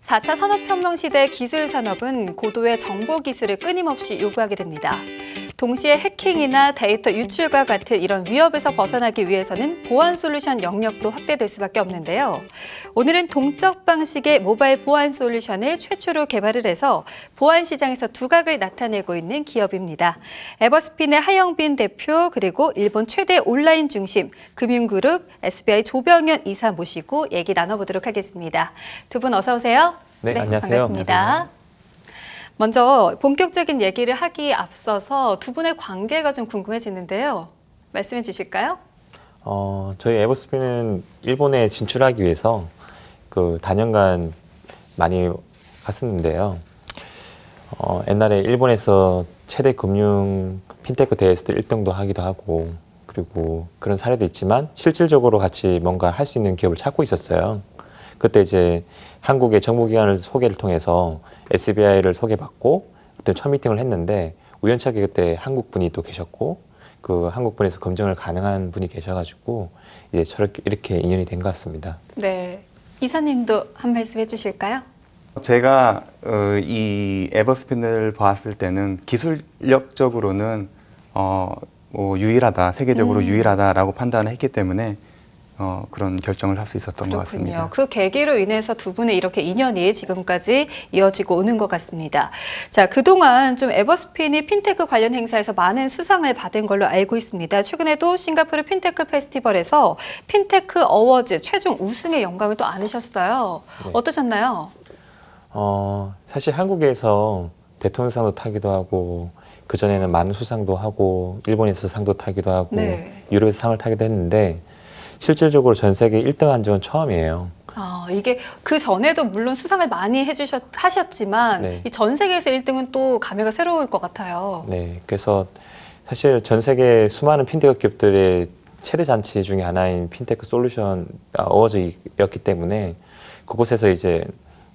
4차 산업혁명 시대 기술 산업은 고도의 정보 기술을 끊임없이 요구하게 됩니다. 동시에 해킹이나 데이터 유출과 같은 이런 위협에서 벗어나기 위해서는 보안 솔루션 영역도 확대될 수밖에 없는데요. 오늘은 동적 방식의 모바일 보안 솔루션을 최초로 개발을 해서 보안 시장에서 두각을 나타내고 있는 기업입니다. 에버스핀의 하영빈 대표 그리고 일본 최대 온라인 중심 금융그룹 SBI 조병현 이사 모시고 얘기 나눠보도록 하겠습니다. 두 분 어서 오세요. 네, 안녕하세요. 반갑습니다. 안녕하세요. 먼저 본격적인 얘기를 하기 앞서서 두 분의 관계가 좀 궁금해지는데요. 말씀해 주실까요? 저희 에버스핀은 일본에 진출하기 위해서 그 다년간 많이 갔었는데요. 옛날에 일본에서 최대 금융 핀테크 대회에서도 1등도 하기도 하고 그리고 그런 사례도 있지만 실질적으로 같이 뭔가 할 수 있는 기업을 찾고 있었어요. 그때 이제 한국의 정보기관을 소개를 통해서 SBI를 소개받고 그때 첫 미팅을 했는데 우연찮게 그때 한국 분이 또 계셨고 그 한국 분에서 검증을 가능한 분이 계셔가지고 이제 저렇게 이렇게 인연이 된 것 같습니다. 네, 이사님도 한 말씀 해주실까요? 제가 이 에버스핀을 봤을 때는 기술력적으로는 뭐 유일하다, 세계적으로 유일하다라고 판단을 했기 때문에 그런 결정을 할 수 있었던 것 같습니다. 그 계기로 인해서 두 분의 이렇게 인연이 지금까지 이어지고 오는 것 같습니다. 자, 그동안 좀 에버스핀이 핀테크 관련 행사에서 많은 수상을 받은 걸로 알고 있습니다. 최근에도 싱가포르 핀테크 페스티벌에서 핀테크 어워즈 최종 우승의 영광을 또 안으셨어요. 네. 어떠셨나요? 사실 한국에서 대통령상도 타기도 하고 그전에는 많은 수상도 하고 일본에서 상도 타기도 하고 네. 유럽에서 상을 타기도 했는데 실질적으로 전 세계 1등 한 적은 처음이에요. 이게 그 전에도 물론 수상을 많이 하셨지만 네. 이 전 세계에서 1등은 또 감회가 새로울 것 같아요. 네, 그래서 사실 전 세계 수많은 핀테크 기업들의 최대 잔치 중에 하나인 핀테크 솔루션 어워즈였기 때문에 그곳에서 이제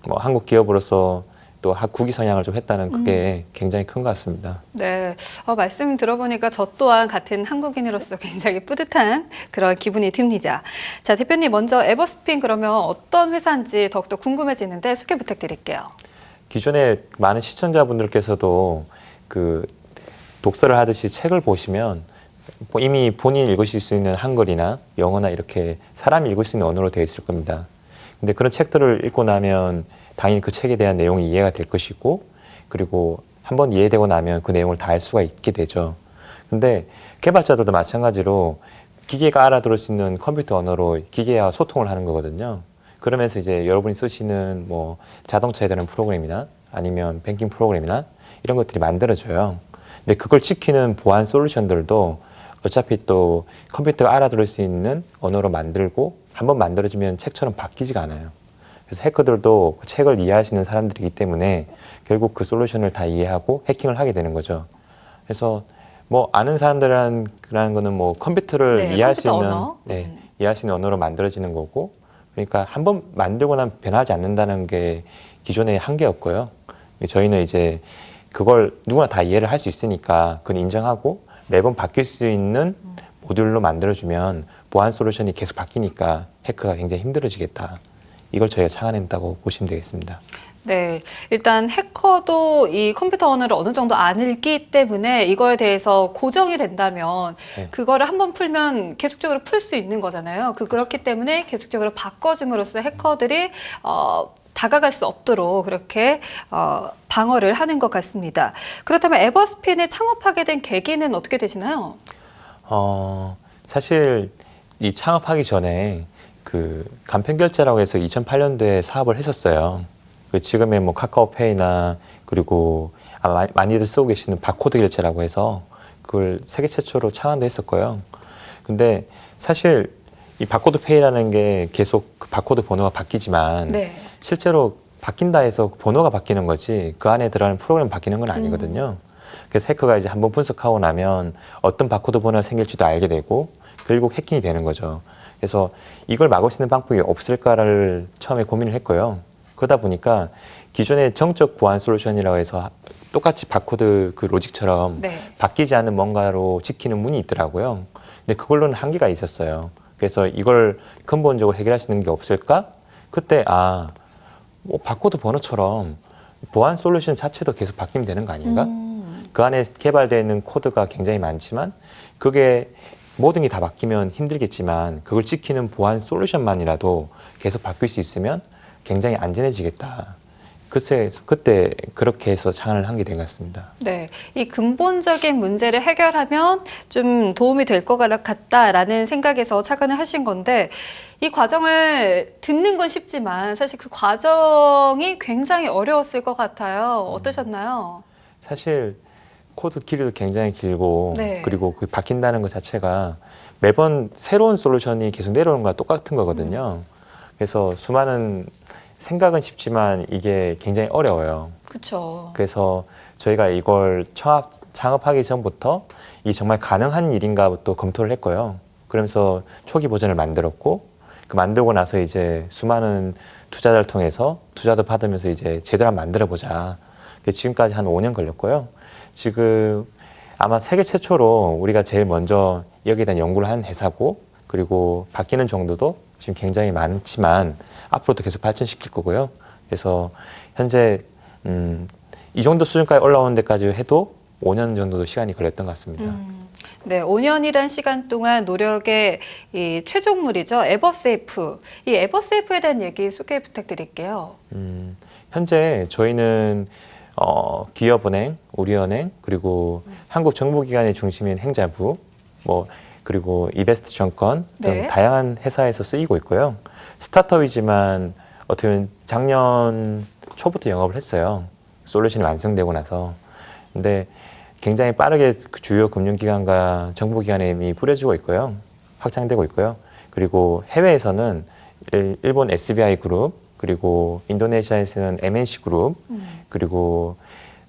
뭐 한국 기업으로서 또 국위 선양을 좀 했다는 그게 굉장히 큰 것 같습니다. 네, 말씀 들어보니까 저 또한 같은 한국인으로서 굉장히 뿌듯한 그런 기분이 듭니다. 자, 대표님 먼저 에버스핀 그러면 어떤 회사인지 더욱더 궁금해지는데 소개 부탁드릴게요. 기존에 많은 시청자분들께서도 그 독서를 하듯이 책을 보시면 이미 본인이 읽으실 수 있는 한글이나 영어나 이렇게 사람이 읽을 수 있는 언어로 되어 있을 겁니다. 근데 그런 책들을 읽고 나면 당연히 그 책에 대한 내용이 이해가 될 것이고 그리고 한번 이해되고 나면 그 내용을 다 알 수가 있게 되죠. 근데 개발자들도 마찬가지로 기계가 알아들을 수 있는 컴퓨터 언어로 기계와 소통을 하는 거거든요. 그러면서 이제 여러분이 쓰시는 뭐 자동차에 대한 프로그램이나 아니면 뱅킹 프로그램이나 이런 것들이 만들어져요. 근데 그걸 지키는 보안 솔루션들도 어차피 또 컴퓨터가 알아들을 수 있는 언어로 만들고 한번 만들어지면 책처럼 바뀌지가 않아요. 그래서 해커들도 그 책을 이해할 수 있는 사람들이기 때문에 결국 그 솔루션을 다 이해하고 해킹을 하게 되는 거죠. 그래서 뭐 아는 사람들이라는 거는 뭐 컴퓨터를 이해할 수 있는 이해할 수 있는 언어로 만들어지는 거고 그러니까 한번 만들고 나면 변하지 않는다는 게 기존의 한계였고요. 저희는 이제 그걸 누구나 다 이해를 할 수 있으니까 그건 인정하고 매번 바뀔 수 있는 모듈로 만들어주면 보안 솔루션이 계속 바뀌니까 해커가 굉장히 힘들어지겠다. 이걸 저희가 착안했다고 보시면 되겠습니다. 네, 일단 해커도 이 컴퓨터 언어를 어느 정도 알기 때문에 이거에 대해서 고정이 된다면 그거를 한번 풀면 계속적으로 풀 수 있는 거잖아요. 그렇기 때문에 계속적으로 바꿔줌으로써 해커들이 다가갈 수 없도록 그렇게 방어를 하는 것 같습니다. 그렇다면 에버스핀을 창업하게 된 계기는 어떻게 되시나요? 사실 이 창업하기 전에 그 간편결제라고 해서 2008년도에 사업을 했었어요. 그 지금의 뭐 카카오페이나 그리고 많이들 쓰고 계시는 바코드 결제라고 해서 그걸 세계 최초로 창안도 했었고요. 근데 사실 이 바코드 페이라는 게 계속 그 바코드 번호가 바뀌지만 실제로 바뀐다 해서 번호가 바뀌는 거지 그 안에 들어가는 프로그램이 바뀌는 건 아니거든요. 그래서 해커가 이제 한번 분석하고 나면 어떤 바코드 번호가 생길지도 알게 되고 결국 해킹이 되는 거죠. 그래서 이걸 막을 수 있는 방법이 없을까를 처음에 고민을 했고요. 그러다 보니까 기존의 정적 보안 솔루션이라고 해서 똑같이 바코드 그 로직처럼 바뀌지 않는 뭔가로 지키는 문이 있더라고요. 근데 그걸로는 한계가 있었어요. 그래서 이걸 근본적으로 해결할 수 있는 게 없을까? 그때 뭐 바코드 번호처럼 보안 솔루션 자체도 계속 바뀌면 되는 거 아닌가? 그 안에 개발되어 있는 코드가 굉장히 많지만 그게 모든 게 다 바뀌면 힘들겠지만 그걸 지키는 보안 솔루션만이라도 계속 바뀔 수 있으면 굉장히 안전해지겠다. 그때 그렇게 해서 창안을 한 게 된 것 같습니다. 네, 이 근본적인 문제를 해결하면 좀 도움이 될 것 같다라는 생각에서 착안을 하신 건데 이 과정을 듣는 건 쉽지만 사실 그 과정이 굉장히 어려웠을 것 같아요. 어떠셨나요? 사실 코드 길이도 굉장히 길고 네. 그리고 그 바뀐다는 것 자체가 매번 새로운 솔루션이 계속 내려오는 거랑 똑같은 거거든요. 그래서 수많은 생각은 쉽지만 이게 굉장히 어려워요. 그렇죠. 그래서 저희가 이걸 창업하기 전부터 이 정말 가능한 일인가부터 검토를 했고요. 그러면서 초기 버전을 만들었고 그 만들고 나서 이제 수많은 투자자를 통해서 투자도 받으면서 이제 제대로 한번 만들어 보자. 지금까지 한 5년 걸렸고요. 지금 아마 세계 최초로 우리가 제일 먼저 여기에 대한 연구를 한 회사고 그리고 바뀌는 정도도 지금 굉장히 많지만 앞으로도 계속 발전시킬 거고요. 그래서 현재 이 정도 수준까지 올라오는 데까지 해도 5년 정도 시간이 걸렸던 것 같습니다. 네, 5년이란 시간 동안 노력의 이 최종물이죠. 에버세이프. 이 에버세이프에 대한 얘기 소개 부탁드릴게요. 현재 저희는 기업은행, 우리은행, 그리고 한국 정보기관의 중심인 행자부, 그리고 이베스트 정권 등 네. 다양한 회사에서 쓰이고 있고요. 스타트업이지만 어떻게 보면 작년 초부터 영업을 했어요. 솔루션이 완성되고 나서. 근데 굉장히 빠르게 주요 금융기관과 정보기관에 이미 뿌려지고 있고요. 확장되고 있고요. 그리고 해외에서는 일본 SBI 그룹, 그리고 인도네시아에서는 MNC 그룹, 그리고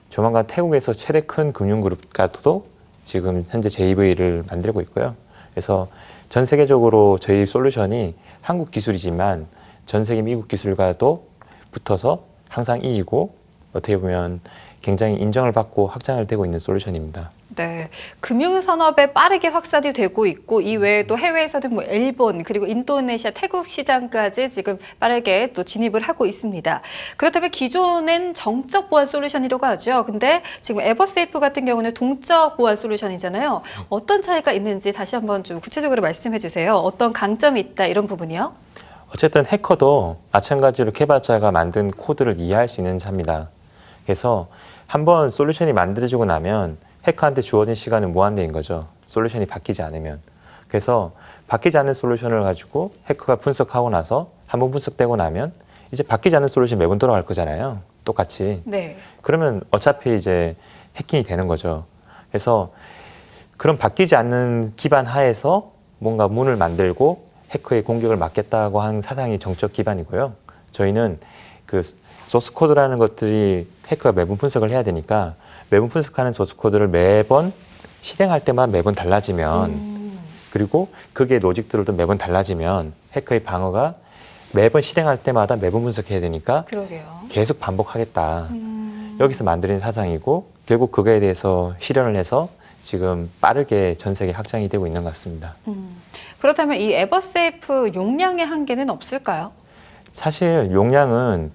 조만간 태국에서 최대 큰 금융그룹과도 지금 현재 JV를 만들고 있고요. 그래서 전 세계적으로 저희 솔루션이 한국 기술이지만 전 세계 미국 기술과도 붙어서 항상 이기고 어떻게 보면 굉장히 인정을 받고 확장을 되고 있는 솔루션입니다. 네, 금융산업에 빠르게 확산이 되고 있고 이 외에도 해외에서는 뭐 일본 그리고 인도네시아, 태국 시장까지 지금 빠르게 또 진입을 하고 있습니다. 그렇다면 기존엔 정적 보안 솔루션이라고 하죠. 근데 지금 에버세이프 같은 경우는 동적 보안 솔루션이잖아요. 어떤 차이가 있는지 다시 한번 좀 구체적으로 말씀해 주세요. 어떤 강점이 있다 이런 부분이요? 어쨌든 해커도 마찬가지로 개발자가 만든 코드를 이해할 수 있는 자입니다. 그래서 한번 솔루션이 만들어지고 나면 해커한테 주어진 시간은 무한대인 거죠. 솔루션이 바뀌지 않으면. 그래서 바뀌지 않는 솔루션을 가지고 해커가 분석하고 나서 한번 분석되고 나면 이제 바뀌지 않는 솔루션이 매번 돌아갈 거잖아요. 똑같이. 네. 그러면 어차피 이제 해킹이 되는 거죠. 그래서 그런 바뀌지 않는 기반 하에서 뭔가 문을 만들고 해커의 공격을 막겠다고 하는 사상이 정적 기반이고요. 저희는 그 소스 코드라는 것들이 해커가 매번 분석을 해야 되니까 매번 분석하는 소스 코드를 매번 실행할 때만 매번 달라지면 그리고 그게 로직들도 매번 달라지면 해커의 방어가 매번 실행할 때마다 매번 분석해야 되니까 그러게요. 계속 반복하겠다. 여기서 만드는 사상이고 결국 그거에 대해서 실현을 해서 지금 빠르게 전 세계 확장이 되고 있는 것 같습니다. 그렇다면 이 에버세이프 용량의 한계는 없을까요? 사실 용량은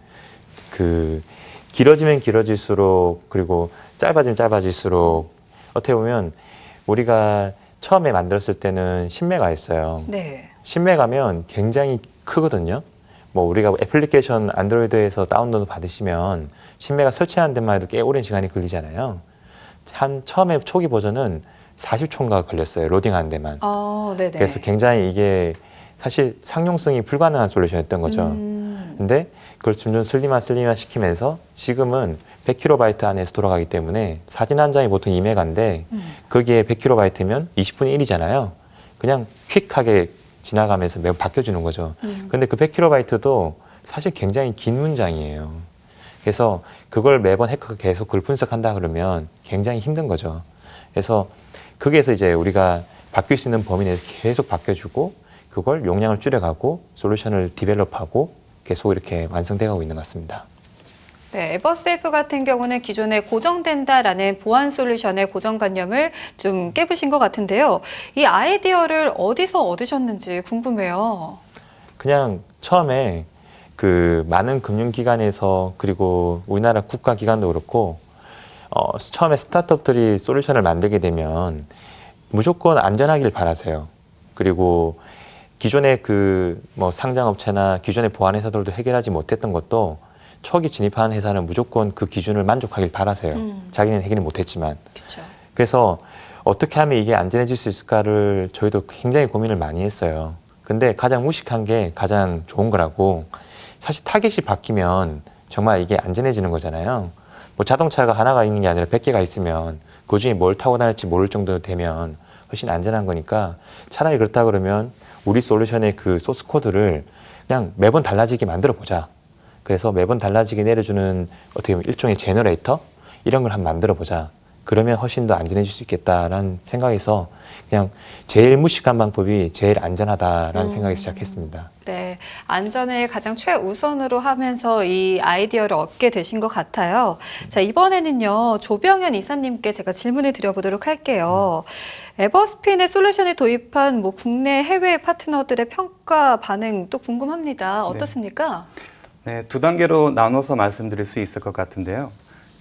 길어지면 길어질수록 그리고 짧아지면 짧아질수록 어떻게 보면 우리가 처음에 만들었을 때는 10메가였어요. 네. 10메가면 굉장히 크거든요. 우리가 애플리케이션 안드로이드에서 다운로드 받으시면 10메가 설치하는 데만 해도 꽤 오랜 시간이 걸리잖아요. 처음에 초기 버전은 40초인가 걸렸어요. 로딩하는 데만. 네네. 그래서 굉장히 이게 사실 상용성이 불가능한 솔루션이었던 거죠. 근데 그걸 점점 슬림화 시키면서 지금은 100KB 안에서 돌아가기 때문에 사진 한 장이 보통 2메가인데 거기에 100KB면 20분의 1이잖아요. 그냥 퀵하게 지나가면서 매번 바뀌어주는 거죠. 근데 그 100KB도 사실 굉장히 긴 문장이에요. 그래서 그걸 매번 해커가 계속 그걸 분석한다 그러면 굉장히 힘든 거죠. 그래서 거기에서 이제 우리가 바뀔 수 있는 범위 내에서 계속 바뀌어주고 그걸 용량을 줄여가고 솔루션을 디벨롭하고 계속 이렇게 완성돼가고 있는 것 같습니다. 네, 에버세이프 같은 경우는 기존에 고정된다라는 보안 솔루션의 고정관념을 좀 깨부신 것 같은데요. 이 아이디어를 어디서 얻으셨는지 궁금해요. 그냥 처음에 그 많은 금융기관에서 그리고 우리나라 국가기관도 그렇고 처음에 스타트업들이 솔루션을 만들게 되면 무조건 안전하길 바라세요. 그리고 기존의 그 뭐 상장업체나 기존의 보안회사들도 해결하지 못했던 것도 초기 진입하는 회사는 무조건 그 기준을 만족하길 바라세요. 자기는 해결을 못했지만. 그렇죠. 그래서 어떻게 하면 이게 안전해질 수 있을까를 저희도 굉장히 고민을 많이 했어요. 근데 가장 무식한 게 가장 좋은 거라고. 사실 타겟이 바뀌면 정말 이게 안전해지는 거잖아요. 뭐 자동차가 하나가 있는 게 아니라 100개가 있으면 그 중에 뭘 타고 다닐지 모를 정도 되면 훨씬 안전한 거니까 차라리 그렇다 그러면 우리 솔루션의 그 소스 코드를 그냥 매번 달라지게 만들어 보자. 그래서 매번 달라지게 내려주는 어떻게 보면 일종의 제너레이터 이런 걸 한번 만들어 보자. 그러면 훨씬 더 안전해질 수 있겠다라는 생각에서 그냥 제일 무식한 방법이 제일 안전하다라는 생각에서 시작했습니다. 네, 안전을 가장 최우선으로 하면서 이 아이디어를 얻게 되신 것 같아요. 자, 이번에는요, 조병현 이사님께 제가 질문을 드려보도록 할게요. 에버스핀의 솔루션을 도입한 뭐 국내 해외 파트너들의 평가 반응 또 궁금합니다. 어떻습니까? 네, 두 단계로 나눠서 말씀드릴 수 있을 것 같은데요.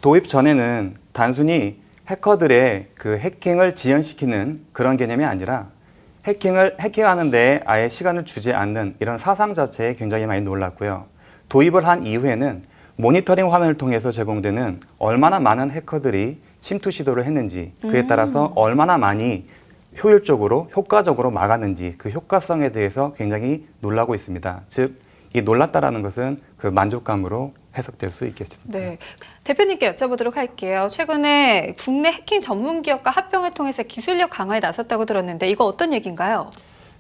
도입 전에는 단순히 해커들의 그 해킹을 지연시키는 그런 개념이 아니라 해킹하는 데 아예 시간을 주지 않는 이런 사상 자체에 굉장히 많이 놀랐고요. 도입을 한 이후에는 모니터링 화면을 통해서 제공되는 얼마나 많은 해커들이 침투 시도를 했는지 그에 따라서 얼마나 많이 효율적으로 효과적으로 막았는지 그 효과성에 대해서 굉장히 놀라고 있습니다. 즉, 이 놀랐다라는 것은 그 만족감으로 해석될 수 있겠습니다. 네. 대표님께 여쭤보도록 할게요. 최근에 국내 해킹 전문 기업과 합병을 통해서 기술력 강화에 나섰다고 들었는데 이거 어떤 얘기인가요?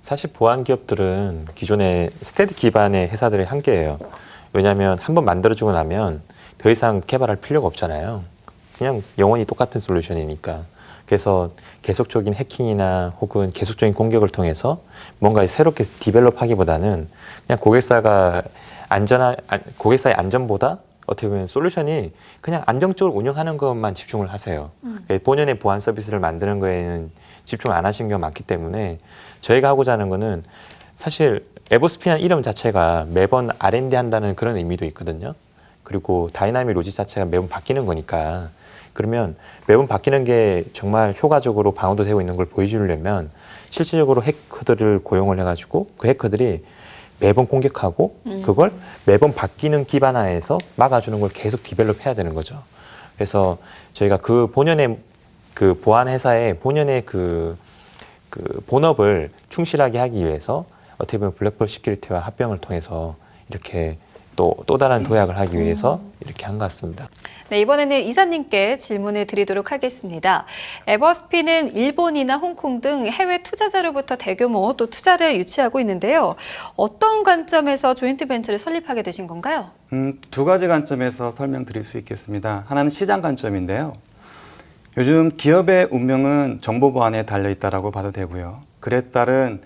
사실 보안 기업들은 기존의 스테디 기반의 회사들의 한계예요. 왜냐하면 한번 만들어주고 나면 더 이상 개발할 필요가 없잖아요. 그냥 영원히 똑같은 솔루션이니까. 그래서 계속적인 해킹이나 혹은 계속적인 공격을 통해서 뭔가 새롭게 디벨롭하기보다는 그냥 고객사의 안전보다 어떻게 보면 솔루션이 그냥 안정적으로 운영하는 것만 집중을 하세요. 본연의 보안 서비스를 만드는 거에는 집중을 안 하신 경우가 많기 때문에 저희가 하고자 하는 거는 사실 에버스핀이라는 이름 자체가 매번 R&D 한다는 그런 의미도 있거든요. 그리고 다이나믹 로직 자체가 매번 바뀌는 거니까 그러면 매번 바뀌는 게 정말 효과적으로 방어도 되고 있는 걸 보여주려면 실질적으로 해커들을 고용을 해가지고 그 해커들이 매번 공격하고 그걸 매번 바뀌는 기반 하에서 막아주는 걸 계속 디벨롭 해야 되는 거죠. 그래서 저희가 그 본연의 그 보안 회사의 본연의 그 본업을 충실하게 하기 위해서 어떻게 보면 블랙홀 시큐리티와 합병을 통해서 이렇게 또 다른 도약을 하기 위해서 이렇게 한 것 같습니다. 네, 이번에는 이사님께 질문을 드리도록 하겠습니다. 에버스핀은 일본이나 홍콩 등 해외 투자자로부터 대규모 또 투자를 유치하고 있는데요. 어떤 관점에서 조인트 벤처를 설립하게 되신 건가요? 두 가지 관점에서 설명드릴 수 있겠습니다. 하나는 시장 관점인데요. 요즘 기업의 운명은 정보 보안에 달려 있다라고 봐도 되고요. 그에 따른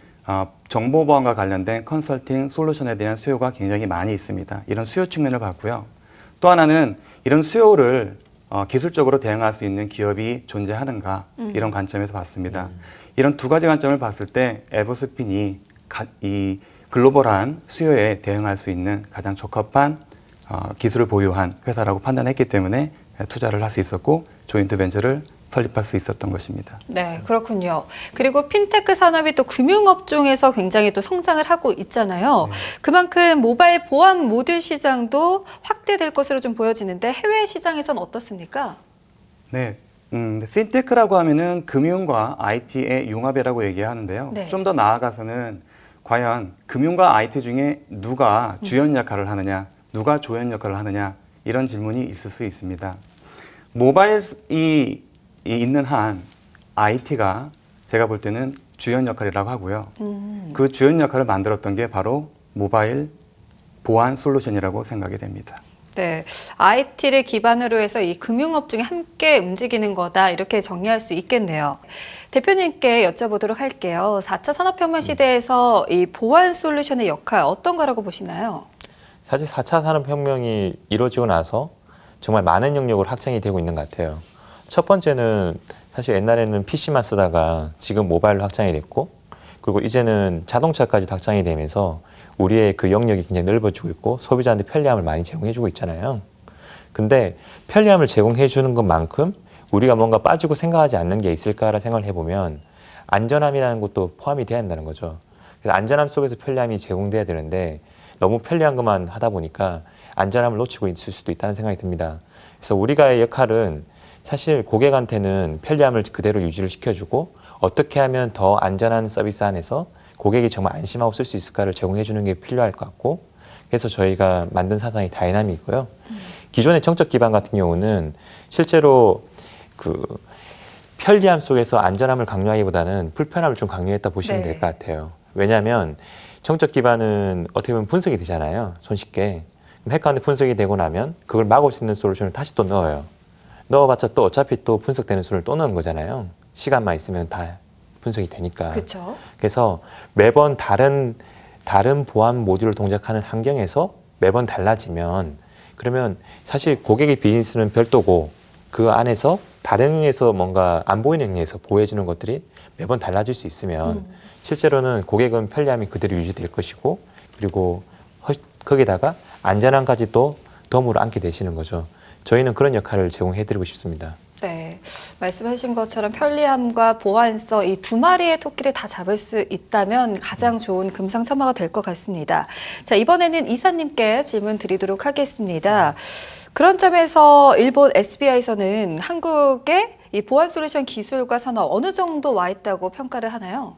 정보 보안과 관련된 컨설팅 솔루션에 대한 수요가 굉장히 많이 있습니다. 이런 수요 측면을 봤고요. 또 하나는 이런 수요를 기술적으로 대응할 수 있는 기업이 존재하는가 이런 관점에서 봤습니다. 이런 두 가지 관점을 봤을 때 에버스핀이 이 글로벌한 수요에 대응할 수 있는 가장 적합한 기술을 보유한 회사라고 판단했기 때문에 투자를 할 수 있었고 조인트 벤처를 설립할 수 있었던 것입니다. 네, 그렇군요. 그리고 핀테크 산업이 또 금융업종에서 굉장히 또 성장을 하고 있잖아요. 그만큼 모바일 보안 모듈 시장도 확대될 것으로 좀 보여지는데 해외 시장에선 어떻습니까? 네, 핀테크라고 하면은 금융과 IT의 융합이라고 얘기하는데요. 네. 좀 더 나아가서는 과연 금융과 IT 중에 누가 주연 역할을 하느냐, 누가 조연 역할을 하느냐 이런 질문이 있을 수 있습니다. 모바일이 있는 한 IT가 제가 볼 때는 주연 역할이라고 하고요. 그 주연 역할을 만들었던 게 바로 모바일 보안 솔루션이라고 생각이 됩니다. 네, IT를 기반으로 해서 이 금융업종이 함께 움직이는 거다 이렇게 정리할 수 있겠네요. 대표님께 여쭤보도록 할게요. 4차 산업혁명 시대에서 이 보안 솔루션의 역할 어떤 거라고 보시나요? 사실 4차 산업혁명이 이루어지고 나서 정말 많은 영역으로 확장이 되고 있는 것 같아요. 첫 번째는 사실 옛날에는 PC만 쓰다가 지금 모바일로 확장이 됐고 그리고 이제는 자동차까지 확장이 되면서 우리의 그 영역이 굉장히 넓어지고 있고 소비자한테 편리함을 많이 제공해주고 있잖아요. 근데 편리함을 제공해주는 것만큼 우리가 뭔가 빠지고 생각하지 않는 게 있을까라 생각을 해보면 안전함이라는 것도 포함이 돼야 한다는 거죠. 그래서 안전함 속에서 편리함이 제공돼야 되는데 너무 편리한 것만 하다 보니까 안전함을 놓치고 있을 수도 있다는 생각이 듭니다. 그래서 우리가의 역할은 사실 고객한테는 편리함을 그대로 유지를 시켜주고 어떻게 하면 더 안전한 서비스 안에서 고객이 정말 안심하고 쓸 수 있을까를 제공해 주는 게 필요할 것 같고 그래서 저희가 만든 사상이 다이나믹이고요. 기존의 정적 기반 같은 경우는 실제로 그 편리함 속에서 안전함을 강조하기보다는 불편함을 좀 강조했다 보시면 네. 될 것 같아요. 왜냐하면 정적 기반은 어떻게 보면 분석이 되잖아요. 손쉽게. 핵가운데 분석이 되고 나면 그걸 막을 수 있는 솔루션을 다시 또 넣어요. 넣어봤자 또 어차피 또 분석되는 수를 또 넣은 거잖아요. 시간만 있으면 다 분석이 되니까. 그렇죠. 그래서 매번 다른 보안 모듈을 동작하는 환경에서 매번 달라지면 그러면 사실 고객의 비즈니스는 별도고 그 안에서 다른 의미에서 뭔가 안 보이는 의미에서 보여주는 것들이 매번 달라질 수 있으면 실제로는 고객은 편리함이 그대로 유지될 것이고 그리고 거기다가 안전함까지 또 덤으로 안게 되시는 거죠. 저희는 그런 역할을 제공해드리고 싶습니다. 네, 말씀하신 것처럼 편리함과 보안성 이 두 마리의 토끼를 다 잡을 수 있다면 가장 좋은 금상첨화가 될 것 같습니다. 자, 이번에는 이사님께 질문 드리도록 하겠습니다. 그런 점에서 일본 SBI에서는 한국의 이 보안 솔루션 기술과 산업 어느 정도 와 있다고 평가를 하나요?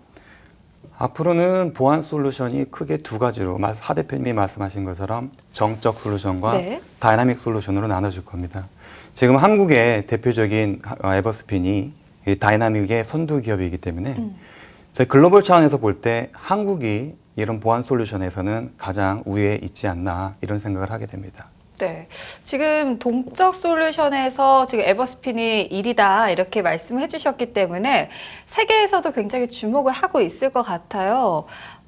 앞으로는 보안 솔루션이 크게 두 가지로 하 대표님이 말씀하신 것처럼 정적 솔루션과 네. 다이나믹 솔루션으로 나눠질 겁니다. 지금 한국의 대표적인 에버스핀이 이 다이나믹의 선두 기업이기 때문에 저희 글로벌 차원에서 볼 때 한국이 이런 보안 솔루션에서는 가장 우위에 있지 않나 이런 생각을 하게 됩니다. 네, 지금 동적 솔루션에서 지금 에버스핀이 1위다 이렇게 말씀해 주셨기 때문에 세계에서도 굉장히 주목을 하고 있을 것 같아요.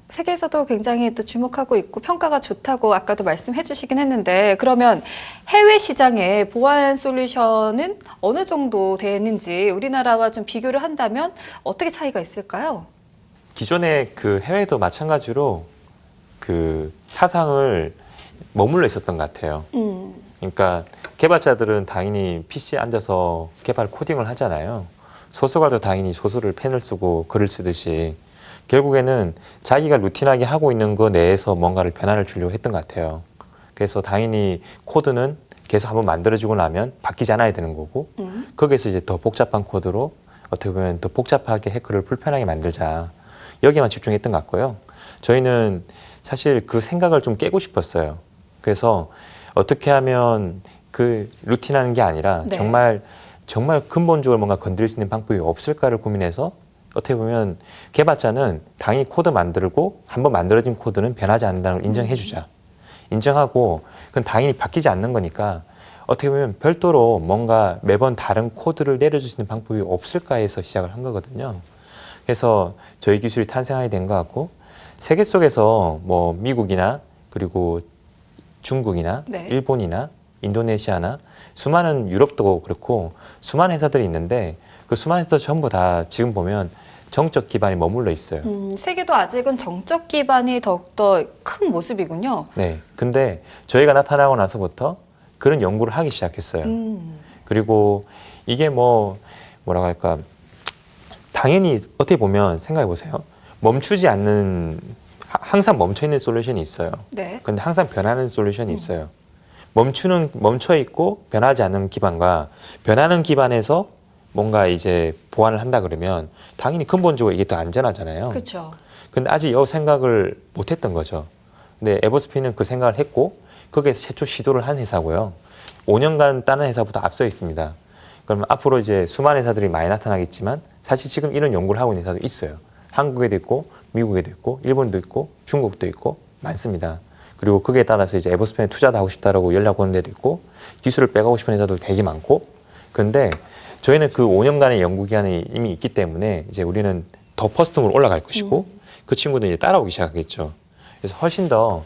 세계에서도 굉장히 또 주목하고 있고 평가가 좋다고 아까도 말씀해 주시긴 했는데 그러면 해외 시장에 보안 솔루션은 어느 정도 되는지 우리나라와 좀 비교를 한다면 어떻게 차이가 있을까요? 기존의 그 해외도 마찬가지로 그 사상을 머물러 있었던 것 같아요. 그러니까 개발자들은 당연히 PC에 앉아서 개발 코딩을 하잖아요. 소설가도 당연히 소설을 펜을 쓰고 글을 쓰듯이 결국에는 자기가 루틴하게 하고 있는 거 내에서 뭔가를 변화를 주려고 했던 것 같아요. 그래서 당연히 코드는 계속 한번 만들어지고 나면 바뀌지 않아야 되는 거고 거기에서 이제 더 복잡한 코드로 어떻게 보면 더 복잡하게 해커를 불편하게 만들자 여기만 집중했던 것 같고요. 저희는 사실 그 생각을 좀 깨고 싶었어요. 그래서 어떻게 하면 그 루틴하는 게 아니라 네. 정말 근본적으로 뭔가 건드릴 수 있는 방법이 없을까를 고민해서 어떻게 보면 개발자는 당연히 코드 만들고 한번 만들어진 코드는 변하지 않는다는 걸 인정해 주자. 인정하고 그건 당연히 바뀌지 않는 거니까 어떻게 보면 별도로 뭔가 매번 다른 코드를 내려줄 수 있는 방법이 없을까 해서 시작을 한 거거든요. 그래서 저희 기술이 탄생하게 된 것 같고 세계 속에서 뭐 미국이나 그리고 중국이나 네. 일본이나 인도네시아나 수많은 유럽도 그렇고 수많은 회사들이 있는데 그 수많은 회사들 전부 다 지금 보면 정적 기반이 머물러 있어요. 세계도 아직은 정적 기반이 더욱더 큰 모습이군요. 네. 근데 저희가 나타나고 나서부터 그런 연구를 하기 시작했어요. 그리고 이게 뭐라고 할까. 당연히 어떻게 보면 생각해 보세요. 멈추지 않는 항상 멈춰 있는 솔루션이 있어요. 네. 근데 항상 변하는 솔루션이 있어요. 멈춰 있고 변하지 않는 기반과 변하는 기반에서 뭔가 이제 보완을 한다 그러면 당연히 근본적으로 이게 더 안전하잖아요. 그렇죠. 근데 아직 이 생각을 못 했던 거죠. 근데 에버스핀은 그 생각을 했고 거기에서 최초 시도를 한 회사고요. 5년간 다른 회사보다 앞서 있습니다. 그러면 앞으로 이제 수많은 회사들이 많이 나타나겠지만 사실 지금 이런 연구를 하고 있는 회사도 있어요. 한국에도 있고 미국에도 있고 일본도 있고 중국도 있고 많습니다. 그리고 거기에 따라서 이제 에버스핀에 투자도 하고 싶다라고 연락 오는 데도 있고 기술을 빼가고 싶은 회사도 되게 많고 그런데 저희는 그 5년간의 연구 기간이 이미 있기 때문에 이제 우리는 더 퍼스트으로 올라갈 것이고 그 친구들이 이제 따라오기 시작하겠죠. 그래서 훨씬 더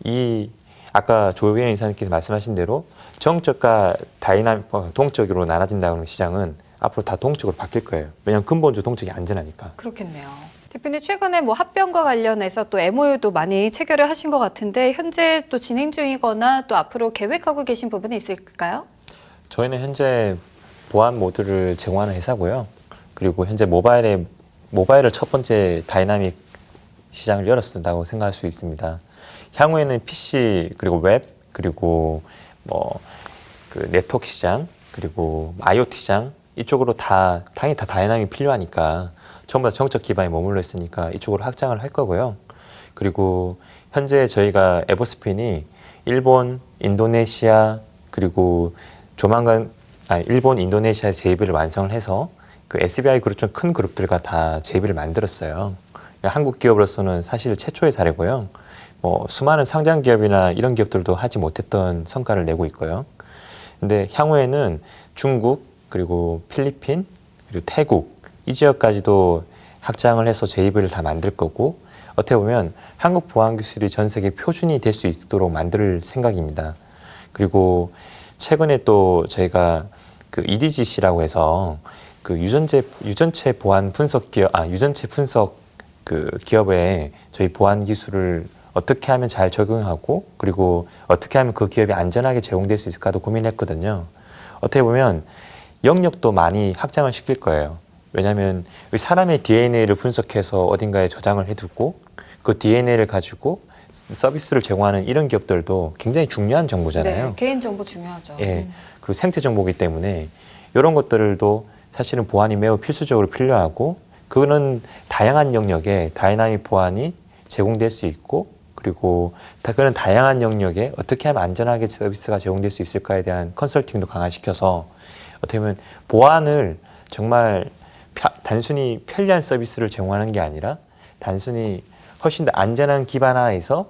이 아까 조혜연 이사님께서 말씀하신 대로 정적과 동적으로 나눠진다는 시장은 앞으로 다 동적으로 바뀔 거예요. 왜냐하면 근본적으로 동적이 안전하니까. 그렇겠네요. 대표님 최근에 뭐 합병과 관련해서 또 MOU도 많이 체결을 하신 것 같은데 현재 또 진행 중이거나 또 앞으로 계획하고 계신 부분이 있을까요? 저희는 현재 보안 모드를 제공하는 회사고요. 그리고 현재 모바일을 첫 번째 다이나믹 시장을 열었다고 생각할 수 있습니다. 향후에는 PC 그리고 웹 그리고 뭐 그 네트워크 시장 그리고 IoT 시장 이쪽으로 당연히 다 다이나믹이 필요하니까 전부 다 정적 기반에 머물러 있으니까 이쪽으로 확장을 할 거고요. 그리고 현재 저희가 에버스핀이 일본, 인도네시아 그리고 조만간 일본, 인도네시아 JV를 완성을 해서 그 SBI 그룹 좀 큰 그룹들과 다 JV를 만들었어요. 한국 기업으로서는 사실 최초의 사례고요. 뭐 수많은 상장 기업이나 이런 기업들도 하지 못했던 성과를 내고 있고요. 근데 향후에는 중국 그리고 필리핀 그리고 태국 이 지역까지도 확장을 해서 JV를 다 만들 거고 어떻게 보면 한국 보안 기술이 전 세계 표준이 될 수 있도록 만들 생각입니다. 그리고 최근에 또 저희가 그 EDGC라고 해서 그 유전체 보안 분석 유전체 분석 그 기업에 저희 보안 기술을 어떻게 하면 잘 적용하고 그리고 어떻게 하면 그 기업이 안전하게 제공될 수 있을까도 고민했거든요. 어떻게 보면 영역도 많이 확장을 시킬 거예요. 왜냐하면 사람의 DNA를 분석해서 어딘가에 저장을 해두고 그 DNA를 가지고 서비스를 제공하는 이런 기업들도 굉장히 중요한 정보잖아요. 네, 개인정보 중요하죠. 예. 그리고 생태 정보이기 때문에 이런 것들도 사실은 보안이 매우 필수적으로 필요하고 그거는 다양한 영역에 다이나믹 보안이 제공될 수 있고 그리고 그런 다양한 영역에 어떻게 하면 안전하게 서비스가 제공될 수 있을까에 대한 컨설팅도 강화시켜서 어떻게 보면 보안을 정말 단순히 편리한 서비스를 제공하는 게 아니라 단순히 훨씬 더 안전한 기반 하에서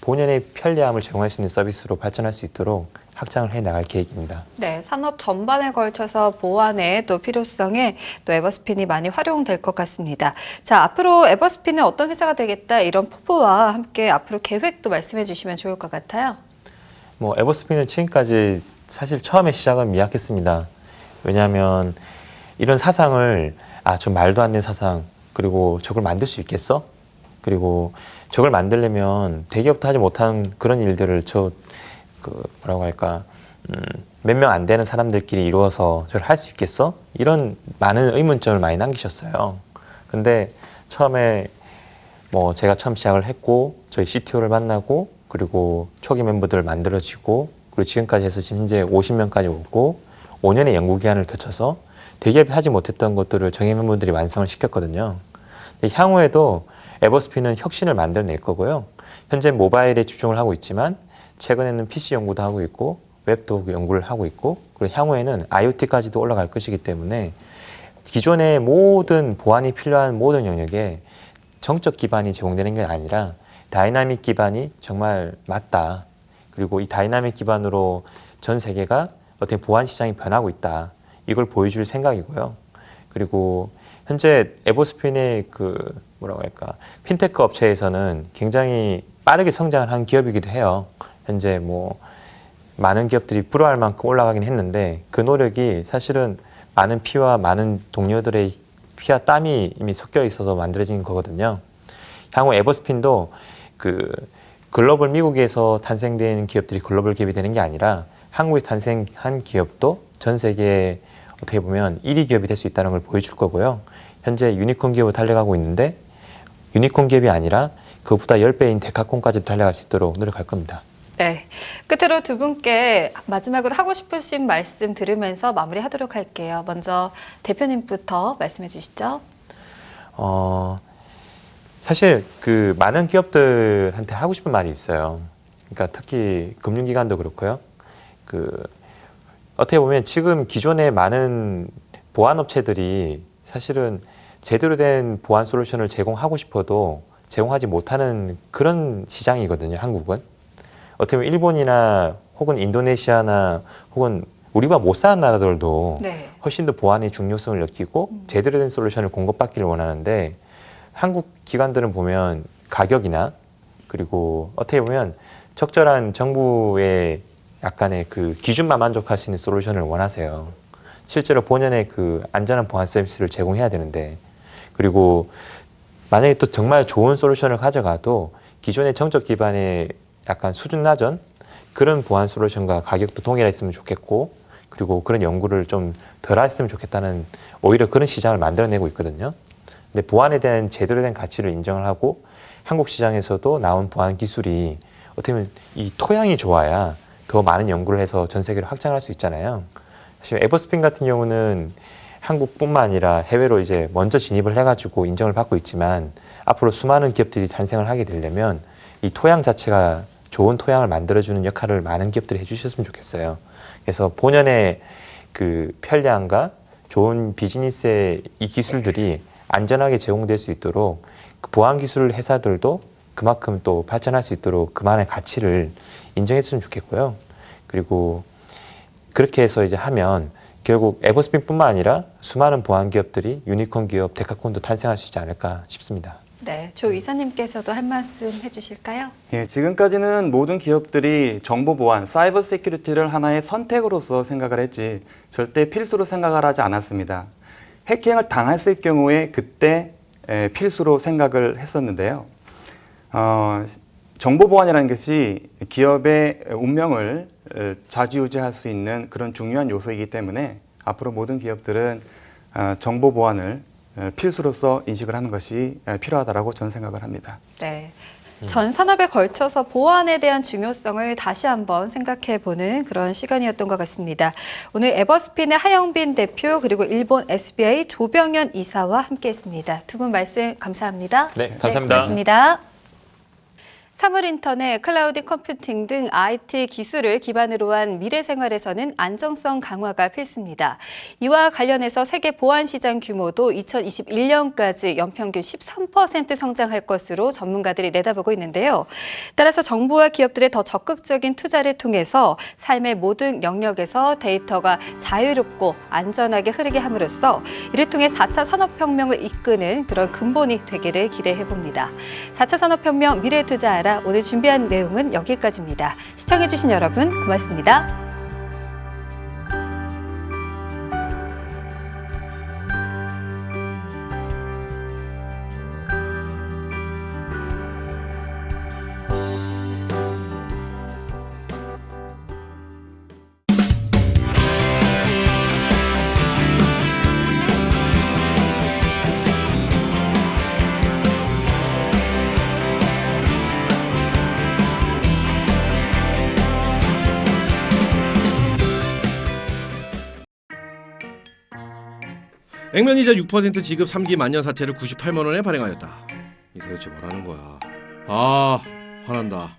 본연의 편리함을 제공할 수 있는 서비스로 발전할 수 있도록 확장을 해 나갈 계획입니다. 네, 산업 전반에 걸쳐서 보안의 또 필요성에 또 에버스핀이 많이 활용될 것 같습니다. 자, 앞으로 에버스핀은 어떤 회사가 되겠다 이런 포부와 함께 앞으로 계획도 말씀해 주시면 좋을 것 같아요. 뭐 에버스핀은 지금까지 사실 처음에 시작은 미약했습니다. 왜냐하면 이런 사상을 좀 말도 안 되는 사상 그리고 저걸 만들 수 있겠어? 그리고 저걸 만들려면 대기업도 하지 못한 그런 일들을 몇 명 안 되는 사람들끼리 이루어서 저를 할 수 있겠어? 이런 많은 의문점을 많이 남기셨어요. 근데 처음에 뭐 제가 처음 시작을 했고 저희 CTO를 만나고 그리고 초기 멤버들을 만들어지고 그리고 지금까지 해서 지금 현재 50명까지 오고 5년의 연구 기간을 거쳐서 대기업이 하지 못했던 것들을 정예 멤버들이 완성을 시켰거든요. 근데 향후에도 에버스핀은 혁신을 만들어낼 거고요. 현재 모바일에 집중을 하고 있지만 최근에는 PC 연구도 하고 있고 웹도 연구를 하고 있고 그리고 향후에는 IoT까지도 올라갈 것이기 때문에 기존의 모든 보안이 필요한 모든 영역에 정적 기반이 제공되는 게 아니라 다이나믹 기반이 정말 맞다. 그리고 이 다이나믹 기반으로 전 세계가 어떻게 보안 시장이 변하고 있다. 이걸 보여줄 생각이고요. 그리고 현재 에버스핀의 핀테크 업체에서는 굉장히 빠르게 성장을 한 기업이기도 해요. 현재 뭐 많은 기업들이 부러워할 만큼 올라가긴 했는데 그 노력이 사실은 많은 피와 많은 동료들의 피와 땀이 이미 섞여 있어서 만들어진 거거든요. 향후 에버스핀도 그 글로벌 미국에서 탄생된 기업들이 글로벌 기업이 되는 게 아니라 한국에 탄생한 기업도 전 세계에 어떻게 보면 1위 기업이 될 수 있다는 걸 보여줄 거고요. 현재 유니콘 기업을 달려가고 있는데 유니콘 기업이 아니라 그보다 10배인 데카콘까지 달려갈 수 있도록 노력할 겁니다. 네, 끝으로 두 분께 마지막으로 하고 싶으신 말씀 들으면서 마무리하도록 할게요. 먼저 대표님부터 말씀해 주시죠. 사실 그 많은 기업들한테 하고 싶은 말이 있어요. 그러니까 특히 금융기관도 그렇고요. 어떻게 보면 지금 기존의 많은 보안업체들이 사실은 제대로 된 보안 솔루션을 제공하고 싶어도 제공하지 못하는 그런 시장이거든요, 한국은. 어떻게 보면 일본이나 혹은 인도네시아나 혹은 우리가 못 사는 나라들도 네. 훨씬 더 보안의 중요성을 느끼고 제대로 된 솔루션을 공급받기를 원하는데 한국 기관들은 보면 가격이나 그리고 어떻게 보면 적절한 정부의 약간의 그 기준만 만족할 수 있는 솔루션을 원하세요. 실제로 본연의 그 안전한 보안 서비스를 제공해야 되는데 그리고 만약에 또 정말 좋은 솔루션을 가져가도 기존의 정적 기반의 약간 수준 낮은 그런 보안 솔루션과 가격도 동일했으면 좋겠고, 그리고 그런 연구를 좀 덜 했으면 좋겠다는 오히려 그런 시장을 만들어내고 있거든요. 근데 보안에 대한 제대로 된 가치를 인정을 하고 한국 시장에서도 나온 보안 기술이 어떻게 보면 이 토양이 좋아야 더 많은 연구를 해서 전 세계로 확장할 수 있잖아요. 사실 에버스핀 같은 경우는 한국뿐만 아니라 해외로 이제 먼저 진입을 해가지고 인정을 받고 있지만 앞으로 수많은 기업들이 탄생을 하게 되려면 이 토양 자체가 좋은 토양을 만들어주는 역할을 많은 기업들이 해주셨으면 좋겠어요. 그래서 본연의 그 편리함과 좋은 비즈니스의 이 기술들이 안전하게 제공될 수 있도록 그 보안 기술 회사들도 그만큼 또 발전할 수 있도록 그만의 가치를 인정했으면 좋겠고요. 그리고 그렇게 해서 이제 하면 결국 에버스핀뿐만 아니라 수많은 보안 기업들이 유니콘 기업, 데카콘도 탄생할 수 있지 않을까 싶습니다. 네, 조 이사님께서도 한 말씀 해주실까요? 예, 지금까지는 모든 기업들이 정보 보안, 사이버 세큐리티를 하나의 선택으로서 생각을 했지 절대 필수로 생각을 하지 않았습니다. 해킹을 당했을 경우에 그때 필수로 생각을 했었는데요. 정보 보안이라는 것이 기업의 운명을 좌지우지할 수 있는 그런 중요한 요소이기 때문에 앞으로 모든 기업들은 정보 보안을 필수로서 인식을 하는 것이 필요하다고 저는 생각을 합니다. 네. 전 산업에 걸쳐서 보안에 대한 중요성을 다시 한번 생각해보는 그런 시간이었던 것 같습니다. 오늘 에버스핀의 하영빈 대표 그리고 일본 SBI 조병현 이사와 함께했습니다. 두 분 말씀 감사합니다. 네, 감사합니다. 고맙습니다. 사물인터넷, 클라우드 컴퓨팅 등 IT 기술을 기반으로 한 미래 생활에서는 안정성 강화가 필수입니다. 이와 관련해서 세계 보안 시장 규모도 2021년까지 연평균 13% 성장할 것으로 전문가들이 내다보고 있는데요. 따라서 정부와 기업들의 더 적극적인 투자를 통해서 삶의 모든 영역에서 데이터가 자유롭고 안전하게 흐르게 함으로써 이를 통해 4차 산업혁명을 이끄는 그런 근본이 되기를 기대해봅니다. 4차 산업혁명 미래 투자하라. 오늘 준비한 내용은 여기까지입니다. 시청해주신 여러분 고맙습니다. 액면이자 6% 지급 3기 만년사채를 98만 원에 발행하였다. 이 도대체 뭐라는 거야? 아, 화난다.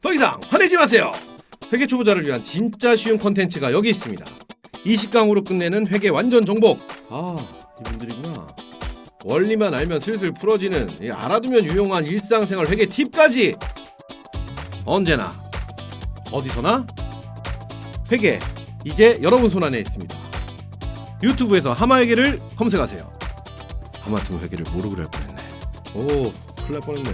더 이상 화내지 마세요. 회계 초보자를 위한 진짜 쉬운 콘텐츠가 여기 있습니다. 20강으로 끝내는 회계 완전 정복. 아, 이분들이구나. 원리만 알면 슬슬 풀어지는, 알아두면 유용한 일상생활 회계 팁까지. 언제나 어디서나 회계 이제 여러분 손안에 있습니다. 유튜브에서 하마회계를 검색하세요. 하마터면 회계를 모르기로 할 뻔했네. 오, 큰일 날 뻔했네.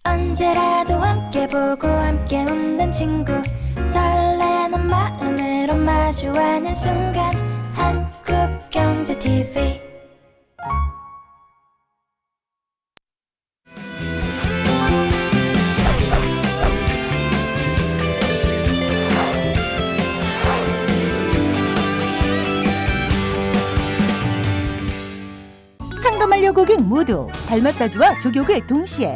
언제라도 함께 보고 함께 웃는 친구, 설레는 마음으로 마주하는 순간, 한국경제TV. 상담 완료 고객 모두 발 마사지와 족욕을 동시에